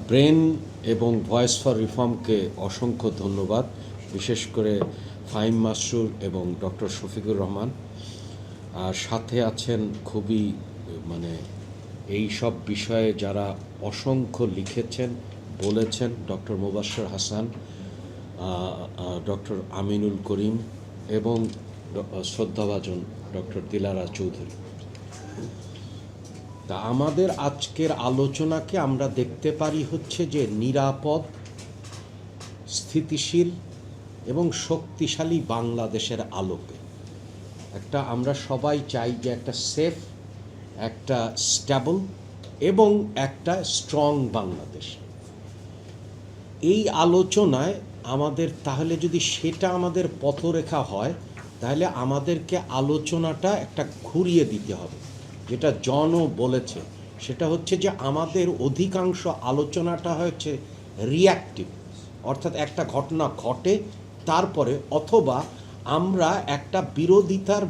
Brain এবং voice for রিফর্মকে অসংখ্য ধন্যবাদ, বিশেষ করে ফাহিম মাসরুর এবং ডক্টর শফিকুর রহমান। আর সাথে আছেন খুবই এই সব বিষয়ে যারা অসংখ্য লিখেছেন বলেছেন, ডক্টর মুবাশশির হাসান, ডক্টর আমিনুল করিম এবং শ্রদ্ধাভাজন ডক্টর দিলারা চৌধুরী। তা আমাদের আজকের আলোচনাকে আমরা দেখতে পারি হচ্ছে যে নিরাপদ, স্থিতিশীল এবং শক্তিশালী বাংলাদেশের আলোকে আমরা সবাই চাই যে একটা সেফ, একটা স্টেবল এবং একটা স্ট্রং বাংলাদেশ। এই আলোচনায় আমাদের তাহলে যদি সেটা আমাদের পথরেখা হয়, তাহলে আমাদেরকে আলোচনাটা একটা ঘুরিয়ে দিতে হবে। যেটা জনও বলেছে সেটা হচ্ছে যে আমাদের অধিকাংশ আলোচনাটা হচ্ছে রিঅ্যাক্টিভ, অর্থাৎ একটা ঘটনা ঘটে তারপরে অথবা আমরা একটা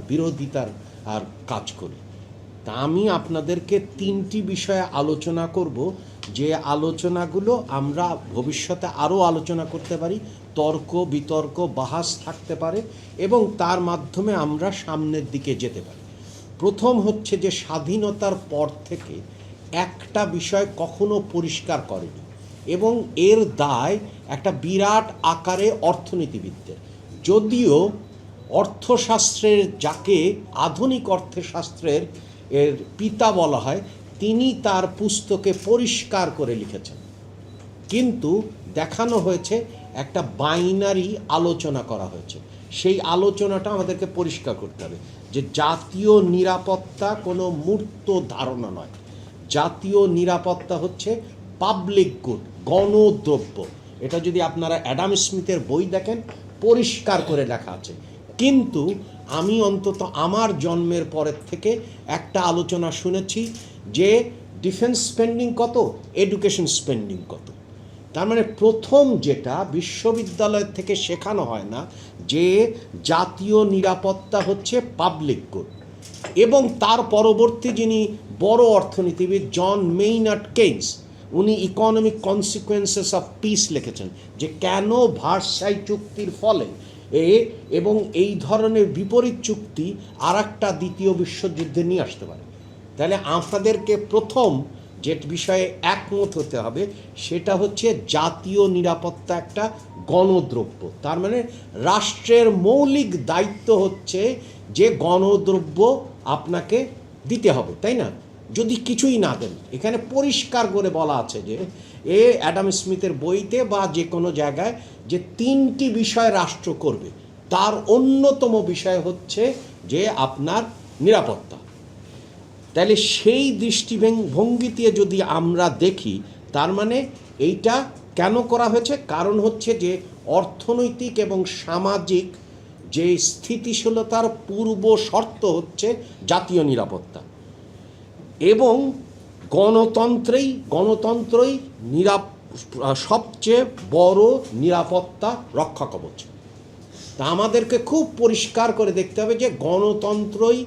বিরোধিতার আর কাজ করি। তা আমি আপনাদেরকে তিনটি বিষয়ে আলোচনা করব, যে আলোচনাগুলো আমরা ভবিষ্যতে আরও আলোচনা করতে পারি, তর্ক বিতর্ক বাহাস থাকতে পারে এবং তার মাধ্যমে আমরা সামনের দিকে যেতে পারি। প্রথম হচ্ছে যে স্বাধীনতার পর থেকে একটা বিষয় কখনো পরিষ্কার করেনি এবং এর দায় একটা বিরাট আকারে অর্থনীতিবিদদের। যদিও অর্থশাস্ত্রের, যাকে আধুনিক অর্থশাস্ত্রের এর পিতা বলা হয়, তিনি তার পুস্তকে পরিষ্কার করে লিখেছেন, কিন্তু দেখানো হয়েছে একটা বাইনারি আলোচনা করা হয়েছে। সেই আলোচনাটা আমাদেরকে পরিষ্কার করতে হবে যে জাতীয় নিরাপত্তা কোনো মূর্ত ধারণা নয়। জাতীয় নিরাপত্তা হচ্ছে পাবলিক গুড, গণদ্রব্য। এটা যদি আপনারা অ্যাডাম স্মিথের বই দেখেন, পরিষ্কার করে লেখা আছে। কিন্তু আমি অন্তত আমার জন্মের পরের থেকে একটা আলোচনা শুনেছি যে ডিফেন্স স্পেন্ডিং কত, এডুকেশন স্পেন্ডিং কত। তার মানে প্রথম যেটা বিশ্ববিদ্যালয় থেকে শেখানো হয় না, যে জাতীয় নিরাপত্তা হচ্ছে পাবলিক গুড। এবং তার পরবর্তী যিনি বড় অর্থনীতিবিদ জন মেইনার্ড কেইনস, উনি ইকোনমিক কনসিকুয়েন্সেস অফ পিস লিখেছেন, যে কেন ভার্সাই চুক্তির ফলে এবং এই ধরনের বিপরীত চুক্তি আর একটা দ্বিতীয় বিশ্বযুদ্ধে নিয়ে আসতে পারে। তাহলে আপনাদেরকে প্রথম যে বিষয়ে একমত হতে হবে সেটা হচ্ছে জাতীয় নিরাপত্তা একটা গণদ্রব্য। তার মানে রাষ্ট্রের মৌলিক দায়িত্ব হচ্ছে যে গণদ্রব্য আপনাকে দিতে হবে, তাই না? যদি কিছুই না দেন, এখানে পরিষ্কার করে বলা আছে যে অ্যাডাম স্মিথের বইতে বা যে কোনো জায়গায় যে তিনটি বিষয় রাষ্ট্র করবে, তার অন্যতম বিষয় হচ্ছে যে আপনার নিরাপত্তা। তাহলে সেই দৃষ্টিভঙ্গিতে যদি আমরা দেখি, তার মানে এইটা কেন করা হয়েছে? কারণ হচ্ছে যে অর্থনৈতিক এবং সামাজিক যে স্থিতিশীলতার পূর্ব শর্ত হচ্ছে জাতীয় নিরাপত্তা, এবং গণতন্ত্রই সবচেয়ে বড় নিরাপত্তা রক্ষা কবচ। তা আমাদেরকে খুব পরিষ্কার করে দেখতে হবে যে গণতন্ত্রই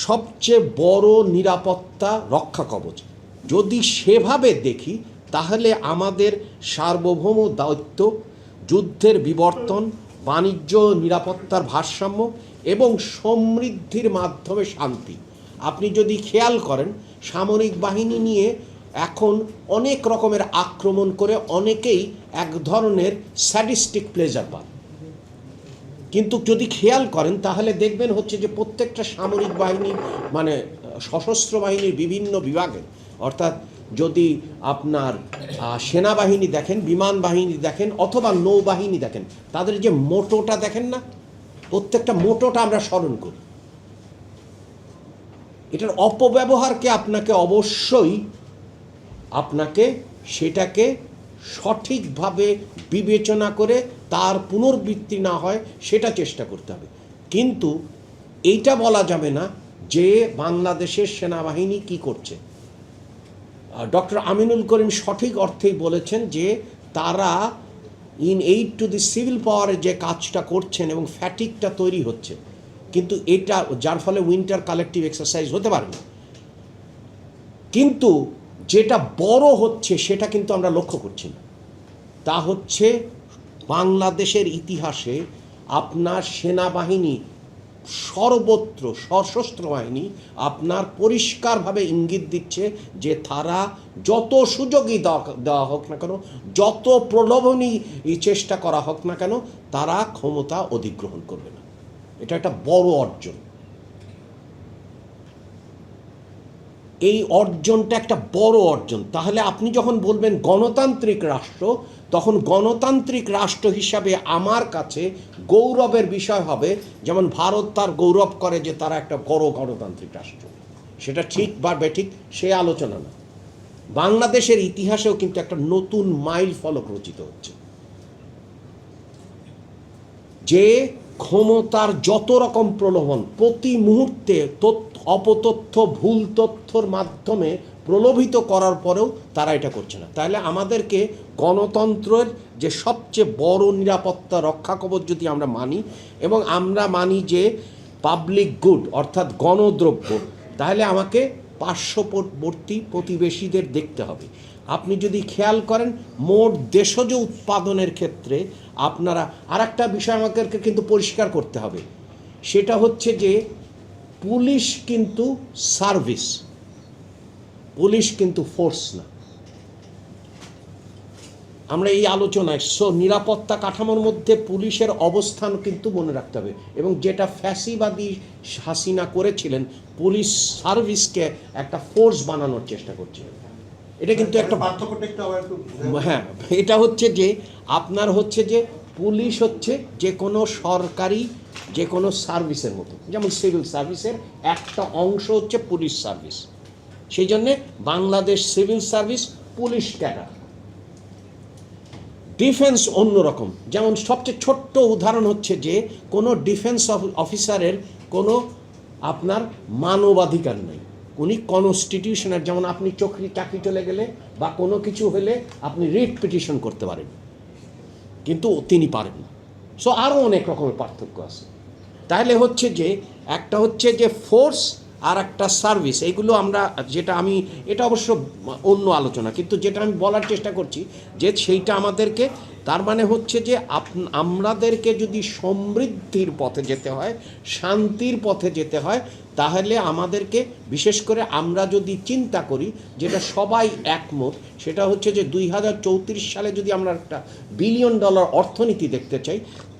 সবচেয়ে বড় নিরাপত্তা রক্ষা কবচ। যদি সেভাবে দেখি, তাহলে আমাদের সার্বভৌম দায়িত্ব, যুদ্ধের বিবর্তন, বাণিজ্য নিরাপত্তার ভারসাম্য এবং সমৃদ্ধির মাধ্যমে শান্তি। আপনি যদি খেয়াল করেন, সামরিক বাহিনী নিয়ে এখন অনেক রকমের আক্রমণ করে অনেকেই এক ধরনের স্যাডিস্টিক প্লেজার পান। কিন্তু যদি খেয়াল করেন তাহলে দেখবেন হচ্ছে যে প্রত্যেকটা সামরিক বাহিনী, সশস্ত্র বাহিনীর বিভিন্ন বিভাগে, অর্থাৎ যদি আপনার সেনাবাহিনী দেখেন, বিমান বাহিনী দেখেন অথবা নৌবাহিনী দেখেন, তাদের যে মোটোটা দেখেন না, প্রত্যেকটা মোটোটা আমরা স্মরণ করি। এটার অপব্যবহারকে আপনাকে সেটাকে সঠিকভাবে বিবেচনা করে তার পুনর্বৃত্তি না হয় সেটা চেষ্টা করতে হবে। কিন্তু এইটা বলা যাবে না যে বাংলাদেশের সেনাবাহিনী কি করছে। ডক্টর আমিনুল করিম সঠিক অর্থেই বলেছেন যে তারা in aid to the civil পাওয়ারের যে কাজটা করছেন এবং ফ্যাটিকটা তৈরি হচ্ছে, কিন্তু এটা যার ফলে উইন্টার কালেকটিভ এক্সারসাইজ হতে পারে না। কিন্তু যেটা বড় হচ্ছে সেটা কিন্তু আমরা লক্ষ্য করছি না। তা হচ্ছে বাংলাদেশের ইতিহাসে আপনার সেনাবাহিনী সর্বত্র, সশস্ত্র বাহিনী আপনার পরিষ্কারভাবে ইঙ্গিত দিচ্ছে যে তারা যত সুযোগই দেওয়া হোক না কেন, যত প্রলোভনী চেষ্টা করা হোক না কেন, তারা ক্ষমতা অধিগ্রহণ করবে না। এটা একটা বড় অর্জন। এই অর্জনটা একটা বড় অর্জন। তাহলে আপনি যখন বলবেন গণতান্ত্রিক রাষ্ট্র, তখন গণতান্ত্রিক রাষ্ট্র হিসাবে আমার কাছে গৌরবের বিষয় হবে, যেমন ভারত তার গৌরব করে যে তারা একটা বড় গণতান্ত্রিক রাষ্ট্র। সেটা ঠিক বা বেঠিক সে আলোচনা না। বাংলাদেশের ইতিহাসেও কিন্তু একটা নতুন মাইল ফলক রচিত হচ্ছে, যে ক্ষমতার যত রকম প্রলোভন প্রতি মুহূর্তে অপতথ্য, ভুল তথ্যর মাধ্যমে প্রলোভিত করার পরেও তারা এটা করছে না। তাহলে আমাদেরকে গণতন্ত্রের যে সবচেয়ে বড় নিরাপত্তা রক্ষা কবচ যদি আমরা মানি, এবং আমরা মানি যে পাবলিক গুড অর্থাৎ গণদ্রব্য, তাহলে আমাকে পার্শ্ববর্তী প্রতিবেশীদের দেখতে হবে। আপনি যদি খেয়াল করেন মোট দেশজ উৎপাদনের ক্ষেত্রে আপনারা আর একটা বিষয় আমাদেরকে কিন্তু পরিষ্কার করতে হবে, সেটা হচ্ছে যে পুলিশ কিন্তু সার্ভিস, পুলিশ কিন্তু ফোর্স না। আমরা এই আলোচনায় নিরাপত্তা কাঠামোর মধ্যে পুলিশের অবস্থান কিন্তু মনে রাখতে হবে। এবং যেটা ফ্যাসিবাদী হাসিনা করেছিলেন, পুলিশ সার্ভিসকে একটা ফোর্স বানানোর চেষ্টা করছিলেন। এটা কিন্তু একটা হ্যাঁ, এটা হচ্ছে যে আপনার হচ্ছে যে পুলিশ হচ্ছে যে কোনো সরকারি যে কোনো সার্ভিসের মতো, যেমন সিভিল সার্ভিসের একটা অংশ হচ্ছে পুলিশ সার্ভিস। সেই জন্যে Bangladesh civil service police cadre. Defence অন্যরকম, যেমন সবচেয়ে ছোট্ট উদাহরণ হচ্ছে যে কোনো ডিফেন্স অফিসারের কোনো আপনার মানবাধিকার নেই, উনি কনস্টিটিউশনের, যেমন আপনি চাকরি চলে গেলে বা কোনো কিছু হলে আপনি রিট পিটিশন করতে পারেন, কিন্তু তিনি পারেন না। সো আরও অনেক রকমের পার্থক্য আছে। তাহলে হচ্ছে যে একটা হচ্ছে যে ফোর্স আর একটা সার্ভিস, এইগুলো আমরা যেটা আমি এটা অবশ্য অন্য আলোচনা, কিন্তু যেটা আমি বলার চেষ্টা করছি যে সেইটা আমাদেরকে, তার মানে হচ্ছে যে আমাদেরকে যদি সমৃদ্ধির পথে যেতে হয়, শান্তির পথে যেতে হয়, তাহলে আমাদেরকে বিশেষ করে আমরা যদি চিন্তা করি যেটা সবাই একমত, সেটা হচ্ছে যে 2034 সালে যদি আমরা একটা $1 বিলিয়ন অর্থনীতি দেখতে চাই,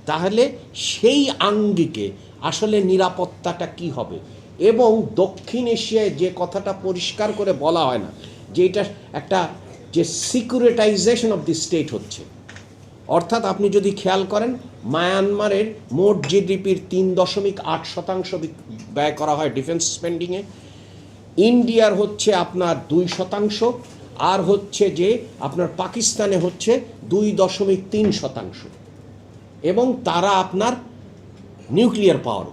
তাহলে সেই আঙ্গিকে আসলে নিরাপত্তাটা কি হবে। এবং দক্ষিণ এশিয়ায় যে কথাটা পরিষ্কার করে বলা হয় না, যে এটা একটা যে সিকিউরিটাইজেশন অফ দি স্টেট হচ্ছে, অর্থাৎ আপনি যদি খেয়াল করেন মায়ানমারের মোট জিডিপির 3.8% ব্যয় করা হয় ডিফেন্স স্পেন্ডিংয়ে, ইন্ডিয়ার হচ্ছে আপনার 2%, আর হচ্ছে যে আপনার পাকিস্তানে হচ্ছে 2.3%, এবং তারা আপনার নিউক্লিয়ার পাওয়ার।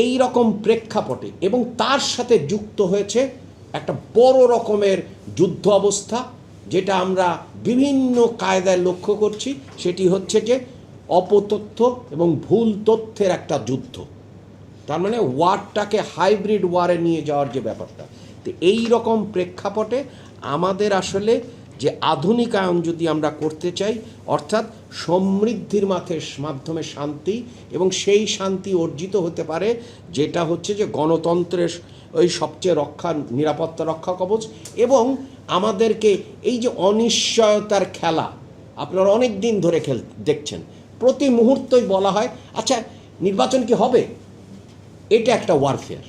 এই রকম প্রেক্ষাপটে এবং তার সাথে যুক্ত হয়েছে একটা বড় রকমের যুদ্ধ অবস্থা, যেটা আমরা বিভিন্ন কায়দায় লক্ষ্য করছি, সেটি হচ্ছে যে অপতথ্য এবং ভুল তথ্যের একটা যুদ্ধ। তার মানে ওয়ারটাকে হাইব্রিড ওয়ারে নিয়ে যাওয়ার যে ব্যাপারটা। তো এই রকম প্রেক্ষাপটে আমাদের আসলে যে আধুনিকায়ন যদি আমরা করতে চাই, অর্থাৎ সমৃদ্ধির মাধ্যমে শান্তি, এবং সেই শান্তি অর্জিত হতে পারে যেটা হচ্ছে যে গণতন্ত্রের ওই সবচেয়ে নিরাপত্তা রক্ষা কবচ। এবং আমাদেরকে এই যে অনিশ্চয়তার খেলা আপনারা অনেক দিন ধরে দেখছেন, প্রতি মুহূর্তই বলা হয় আচ্ছা নির্বাচন কি হবে, এটা একটা warfare.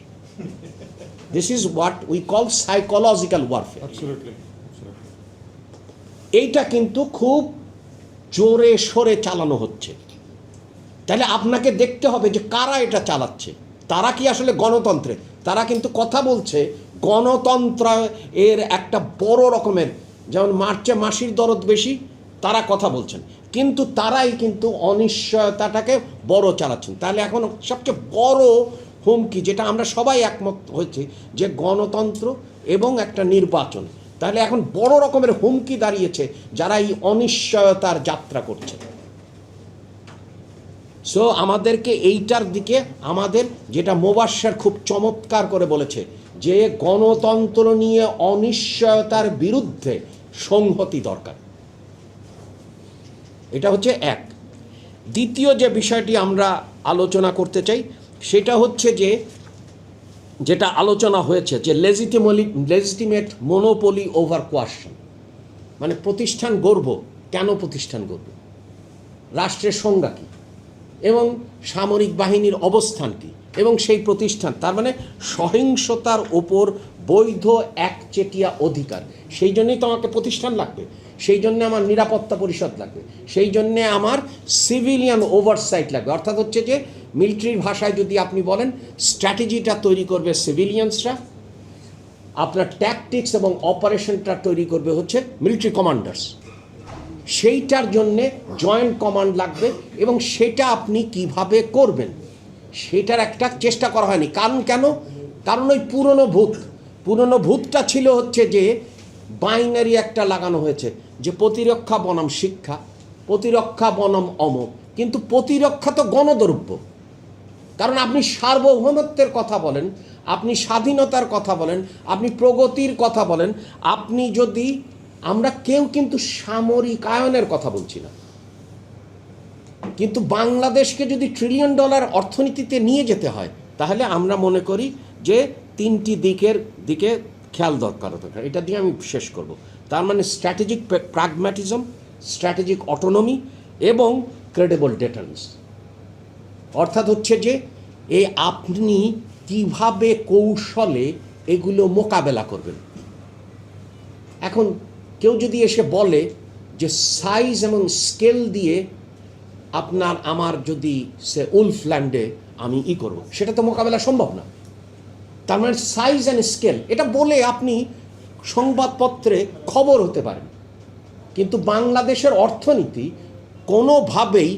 This is what we call psychological warfare. এইটা কিন্তু খুব জোরে সোরে চালানো হচ্ছে। তাহলে আপনাকে দেখতে হবে যে কারা এটা চালাচ্ছে, তারা কি আসলে গণতন্ত্রে, তারা কিন্তু কথা বলছে গণতন্ত্র এর একটা বড় রকমের, যেমন মার্চে মাসির দরদ বেশি, তারা কথা বলছেন, কিন্তু তারাই কিন্তু অনিশ্চয়তাটাকে বড় চালাচ্ছেন। তাহলে এখন সবচেয়ে বড় হুমকি, যেটা আমরা সবাই একমত হয়েছি, যে গণতন্ত্র এবং একটা নির্বাচন। তাহলে এখন বড় রকমের হুমকি দাঁড়িয়েছে যারা এই অনিশ্চয়তার যাত্রা করছে। সো আমাদেরকে এইটার দিকে আমাদের, যেটা মোবাশ্বের খুব চমৎকার করে বলেছে, যে গণতন্ত্র নিয়ে অনিশ্চয়তার বিরুদ্ধে সংহতি দরকার। এটা হচ্ছে এক। দ্বিতীয় যে বিষয়টি আমরা আলোচনা করতে চাই সেটা হচ্ছে যে যেটা আলোচনা হয়েছে যে লেজিটিমেট মনোপলি ওভার কোয়াশন, মানে প্রতিষ্ঠান গড়ব, কেন প্রতিষ্ঠান গড়ব, রাষ্ট্রের সংজ্ঞা কী এবং সামরিক বাহিনীর অবস্থান কী এবং সেই প্রতিষ্ঠান, তার মানে সহিংসতার ওপর বৈধ একচেটিয়া অধিকার। সেই জন্যই তো আমাকে প্রতিষ্ঠান লাগবে, সেই জন্যে আমার নিরাপত্তা পরিষদ লাগবে, সেই জন্যে আমার সিভিলিয়ান ওভারসাইট লাগবে। অর্থাৎ হচ্ছে যে মিলিটারির ভাষায় যদি আপনি বলেন, স্ট্র্যাটেজিটা তৈরি করবে সিভিলিয়ানসরা, আপনার ট্যাকটিক্স এবং অপারেশনটা তৈরি করবে হচ্ছে মিলিটারি কমান্ডার্স। সেইটার জন্যে জয়েন্ট কমান্ড লাগবে এবং সেটা আপনি কিভাবে করবেন সেটার একটা চেষ্টা করা হয়নি। কারণ কেন? কারণ ওই পুরনো ভূতটা ছিল হচ্ছে যে বাইনারি একটা লাগানো হয়েছে যে প্রতিরক্ষা বনাম শিক্ষা, প্রতিরক্ষা বনাম অমক, কিন্তু প্রতিরক্ষা তো গণদ্রব্য। কারণ আপনি সার্বভৌমত্বের কথা বলেন, আপনি স্বাধীনতার কথা বলেন, আপনি প্রগতির কথা বলেন, আপনি যদি, আমরা কেউ কিন্তু সামরিকায়নের কথা বলছি না, কিন্তু বাংলাদেশকে যদি $1 ট্রিলিয়ন অর্থনীতিতে নিয়ে যেতে হয় তাহলে আমরা মনে করি যে 3টি দিকে খেয়াল দরকার। এটা দিয়ে আমি শেষ করব। তার মানে স্ট্র্যাটেজিক প্র্যাগম্যাটিজম, স্ট্র্যাটেজিক অটোনমি এবং ক্রেডিবল ডেটারেন্স। অর্থাৎ হচ্ছে যে আপনি কিভাবে কৌশলে এগুলো মোকাবেলা করবেন। এখন কেউ যদি এসে বলে যে সাইজ এবং স্কেল দিয়ে আমার যদি সে উলফল্যান্ডে আমি করব, সেটা তো মোকাবেলা সম্ভব না। তার মানে সাইজ অ্যান্ড স্কেল এটা বলে আপনি সংবাদপত্রে খবর হতে পারেন, কিন্তু বাংলাদেশের অর্থনীতি কোনোভাবেই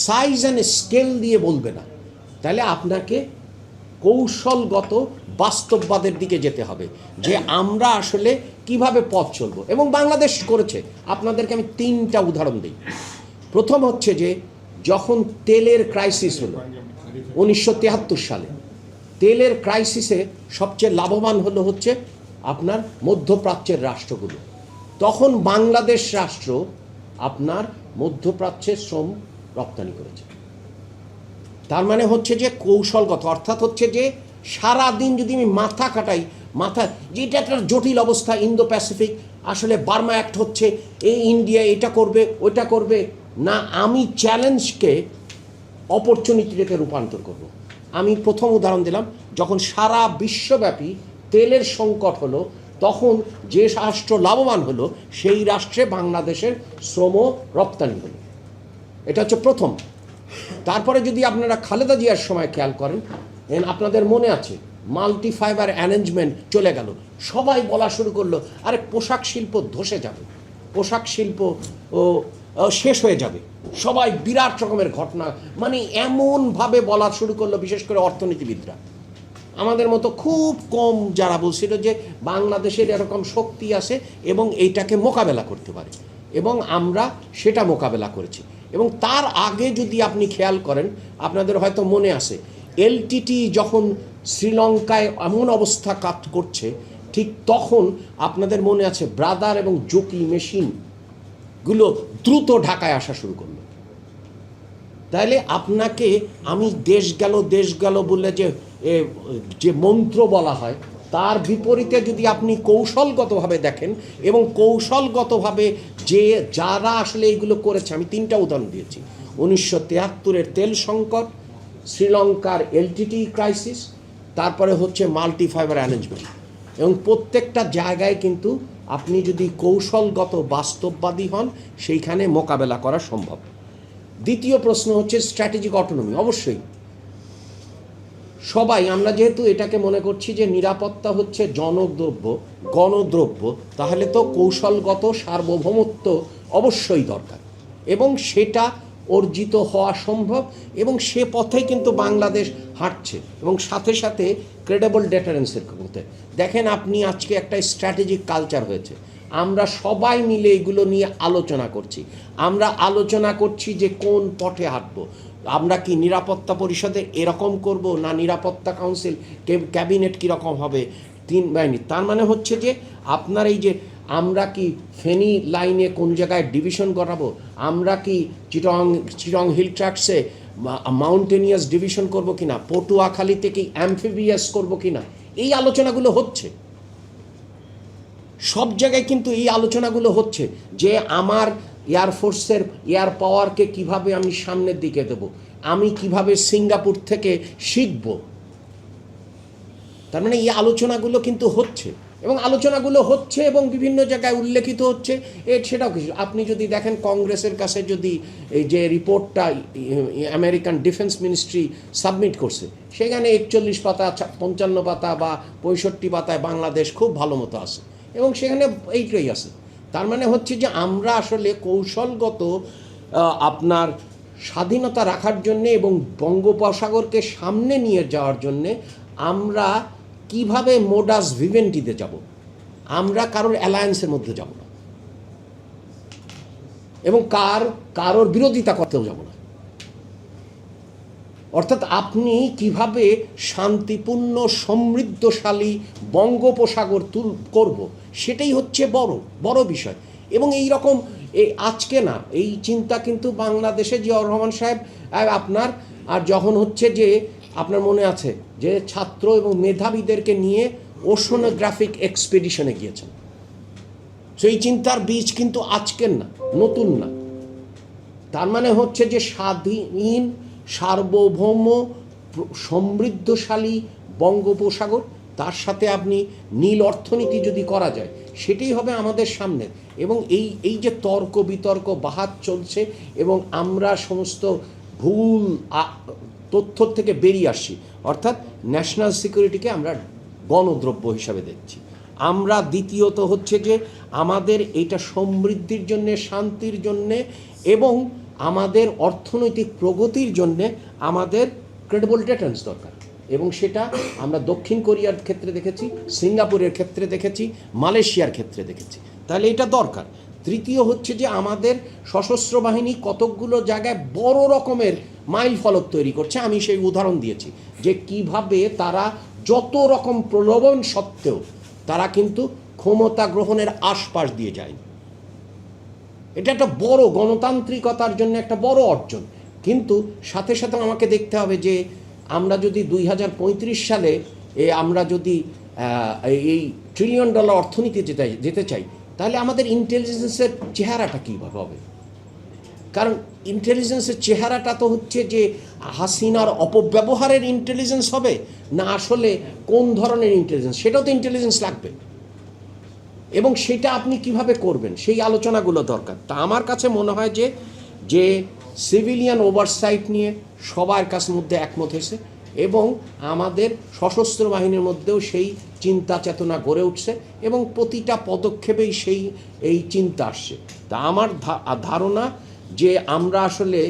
সাইজ অ্যান্ড স্কেল দিয়ে বলবে না। তাহলে আপনাকে কৌশলগত বাস্তববাদের দিকে যেতে হবে যে আমরা আসলে কিভাবে পথ চলব। এবং বাংলাদেশ করেছে। আপনাদেরকে আমি 3টা উদাহরণ দিই। প্রথম হচ্ছে যে যখন তেলের ক্রাইসিস হলো 1973 সালে, তেলের ক্রাইসিসে সবচেয়ে লাভবান হচ্ছে আপনার মধ্যপ্রাচ্যের রাষ্ট্রগুলো। তখন বাংলাদেশ রাষ্ট্র আপনার মধ্যপ্রাচ্যের শ্রম রপ্তানি করেছে। তার মানে হচ্ছে যে কৌশলগত, অর্থাৎ হচ্ছে যে সারাদিন যদি আমি মাথা কাটাই, যেটা একটা জটিল অবস্থা, ইন্দো প্যাসিফিক, আসলে বার্মা অ্যাক্ট হচ্ছে, এই ইন্ডিয়া এটা করবে ওইটা করবে না, আমি চ্যালেঞ্জকে অপরচুনিটিতে রূপান্তর করব। আমি প্রথম উদাহরণ দিলাম, যখন সারা বিশ্বব্যাপী তেলের সংকট হলো তখন যে রাষ্ট্র লাভবান হলো সেই রাষ্ট্রে বাংলাদেশের শ্রম রপ্তানি হলো। এটা হচ্ছে প্রথম। তারপরে যদি আপনারা খালেদা জিয়ার সময় খেয়াল করেন, আপনাদের মনে আছে মাল্টি ফাইবার অ্যারেঞ্জমেন্ট চলে গেল, সবাই বলা শুরু করলো আরে পোশাক শিল্প ধসে যাবে, পোশাক শিল্প শেষ হয়ে যাবে, সবাই বিরাট রকমের ঘটনা, মানে এমনভাবে বলা শুরু করলো, বিশেষ করে অর্থনীতিবিদরা। আমাদের মতো খুব কম যারা বলছিল যে বাংলাদেশের এরকম শক্তি আছে এবং এইটাকে মোকাবেলা করতে পারে, এবং আমরা সেটা মোকাবেলা করেছি। এবং তার আগে যদি আপনি খেয়াল করেন, আপনাদের হয়তো মনে আছে এলটিটি যখন শ্রীলঙ্কায় এমন অবস্থা কাজ করছে, ঠিক তখন আপনাদের মনে আছে ব্রাদার এবং জকি মেশিনগুলো দ্রুত ঢাকায় আসা শুরু করলো। তাহলে আপনাকে আমি দেশ গেল বলে যে মন্ত্র বলা হয়, তার বিপরীতে যদি আপনি কৌশলগতভাবে দেখেন এবং কৌশলগতভাবে যারা আসলে এইগুলো করেছে, আমি 3টা উদাহরণ দিয়েছি, 1973-এর তেল সংকট, শ্রীলঙ্কার এলটিটি ক্রাইসিস, তারপরে হচ্ছে মাল্টি ফাইবার অ্যারেঞ্জমেন্ট, এবং প্রত্যেকটা জায়গায় কিন্তু আপনি যদি কৌশলগত বাস্তববাদী হন সেইখানে মোকাবেলা করা সম্ভব। দ্বিতীয় প্রশ্ন হচ্ছে স্ট্র্যাটেজিক অটোনমি। অবশ্যই সবাই আমরা যেহেতু এটাকে মনে করছি যে নিরাপত্তা হচ্ছে জনদ্রব্য, গণদ্রব্য, তাহলে তো কৌশলগত সার্বভৌমত্ব অবশ্যই দরকার এবং সেটা অর্জিত হওয়া সম্ভব, এবং সে পথেই কিন্তু বাংলাদেশ হাঁটছে। এবং সাথে সাথে ক্রেডিবল ডেটারেন্সের মধ্যে দেখেন আপনি আজকে একটা স্ট্র্যাটেজিক কালচার হয়েছে, আমরা সবাই মিলে এগুলো নিয়ে আলোচনা করছি। আমরা আলোচনা করছি যে কোন পথে হাঁটবো, আমরা কি নিরাপত্তা পরিষদে এরকম করব, না নিরাপত্তা কাউন্সিল ক্যাবিনেট কীরকম হবে, 3 বাহিনী। তার মানে হচ্ছে যে আপনার এই যে আমরা কি ফেনী লাইনে কোন জায়গায় ডিভিশন করাবো, আমরা কি চিটং হিল ট্র্যাক্টসে মাউন্টেনিয়াস ডিভিশন করব কিনা, পটুয়াখালীতে কি অ্যাম্ফিবিয়াস করব কিনা, এই আলোচনাগুলো হচ্ছে সব জায়গায়। কিন্তু এই আলোচনাগুলো হচ্ছে যে আমার এয়ারফোর্সের এয়ার পাওয়ারকে কিভাবে আমি সামনের দিকে দেব, আমি কিভাবে সিঙ্গাপুর থেকে শিখব। তার মানে এই আলোচনাগুলো কিন্তু হচ্ছে, এবং আলোচনাগুলো হচ্ছে এবং বিভিন্ন জায়গায় উল্লেখিত হচ্ছে। সেটাও কিছু আপনি যদি দেখেন, কংগ্রেসের কাছে যদি এই যে রিপোর্টটা আমেরিকান ডিফেন্স মিনিস্ট্রি সাবমিট করছে, সেখানে 41 পাতা 55 পাতা বা 65 পাতায় বাংলাদেশ খুব ভালো মতো আছে, এবং সেখানে এইটাই আছে। তার মানে হচ্ছে যে আমরা আসলে কৌশলগত আপনার স্বাধীনতা রাখার জন্যে এবং বঙ্গোপসাগরকে সামনে নিয়ে যাওয়ার জন্যে আমরা কিভাবে মোডাস ভিভেন্টিতে যাব, আমরা কারোর অ্যালায়েন্সের মধ্যে যাব না, এবং কারোর বিরোধিতা করতেও যাব না। অর্থাৎ আপনি কিভাবে শান্তিপূর্ণ সমৃদ্ধশালী বঙ্গোপসাগর করব, সেটাই হচ্ছে বড় বিষয়। এবং এই রকম আজকে না, এই চিন্তা কিন্তু বাংলাদেশে জিয়াউর রহমান সাহেব আপনার আর যখন হচ্ছে যে আপনার মনে আছে যে ছাত্র এবং মেধাবীদেরকে নিয়ে ওশনোগ্রাফিক এক্সপেডিশনে গিয়েছেন। সেই চিন্তার বীজ কিন্তু আজকের না, নতুন না। তার মানে হচ্ছে যে স্বাধীন সার্বভৌম সমৃদ্ধশালী বঙ্গোপসাগর, তার সাথে আপনি নীল অর্থনীতি যদি করা যায়, সেটাই হবে আমাদের সামনে। এবং এই যে তর্ক বিতর্ক বাহাত চলছে, এবং আমরা সমস্ত ভুল তথ্য থেকে বেরিয়ে আসছি, অর্থাৎ ন্যাশনাল সিকিউরিটিকে আমরা গণদ্রব্য হিসাবে দেখছি। আমরা দ্বিতীয়ত হচ্ছে যে আমাদের এটা সমৃদ্ধির জন্যে, শান্তির জন্যে এবং আমাদের অর্থনৈতিক প্রগতির জন্যে আমাদের ক্রেডিবল ডিফেন্স দরকার, এবং সেটা আমরা দক্ষিণ কোরিয়ার ক্ষেত্রে দেখেছি, সিঙ্গাপুরের ক্ষেত্রে দেখেছি, মালয়েশিয়ার ক্ষেত্রে দেখেছি। তাহলে এটা দরকার। তৃতীয় হচ্ছে যে আমাদের সশস্ত্র বাহিনী কতকগুলো জায়গায় বড় রকমের মাইল ফলক তৈরি করছে। আমি সেই উদাহরণ দিয়েছি যে কিভাবে তারা যত রকম প্রলোভন সত্ত্বেও তারা কিন্তু ক্ষমতা গ্রহণের আশপাশ দিয়ে যায়। এটা একটা বড় গণতান্ত্রিকতার জন্য একটা বড় অর্জন। কিন্তু সাথে সাথে আমাকে দেখতে হবে যে আমরা যদি 2035 সালে আমরা যদি এই $1 ট্রিলিয়ন অর্থনীতি যেতে চাই, তাহলে আমাদের ইন্টেলিজেন্সের চেহারাটা কীভাবে হবে? কারণ ইন্টেলিজেন্সের চেহারাটা তো হচ্ছে যে হাসিনার অপব্যবহারের ইন্টেলিজেন্স হবে না, আসলে কোন ধরনের ইন্টেলিজেন্স, সেটাও তো ইন্টেলিজেন্স লাগবে, এবং সেটা আপনি কিভাবে করবেন সেই আলোচনাগুলো দরকার। তা আমার কাছে মনে হয় যে সিভিলিয়ান ওভারসাইট নিয়ে সবার কাছে মধ্যে একমত হয়েছে, এবং আমাদের সশস্ত্র বাহিনীর মধ্যেও সেই চিন্তা চেতনা গড়ে উঠছে, এবং প্রতিটা পদক্ষেপেই এই চিন্তা আসছে। তা আমার ধারণা যে আমরা আসলে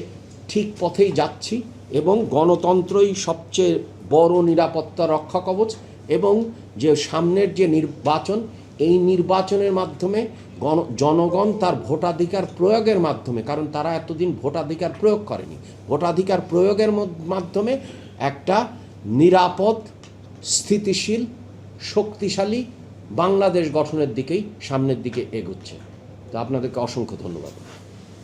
ঠিক পথেই যাচ্ছি, এবং গণতন্ত্রই সবচেয়ে বড় নিরাপত্তা রক্ষা কবচ, এবং যে সামনের যে নির্বাচন, এই নির্বাচনের মাধ্যমে জনগণ তার ভোটাধিকার প্রয়োগের মাধ্যমে, কারণ তারা এতদিন ভোটাধিকার প্রয়োগ করেনি, ভোটাধিকার প্রয়োগের মাধ্যমে একটা নিরাপদ, স্থিতিশীল, শক্তিশালী বাংলাদেশ গঠনের দিকেই সামনের দিকে এগোচ্ছে। তো আপনাদেরকে অসংখ্য ধন্যবাদ।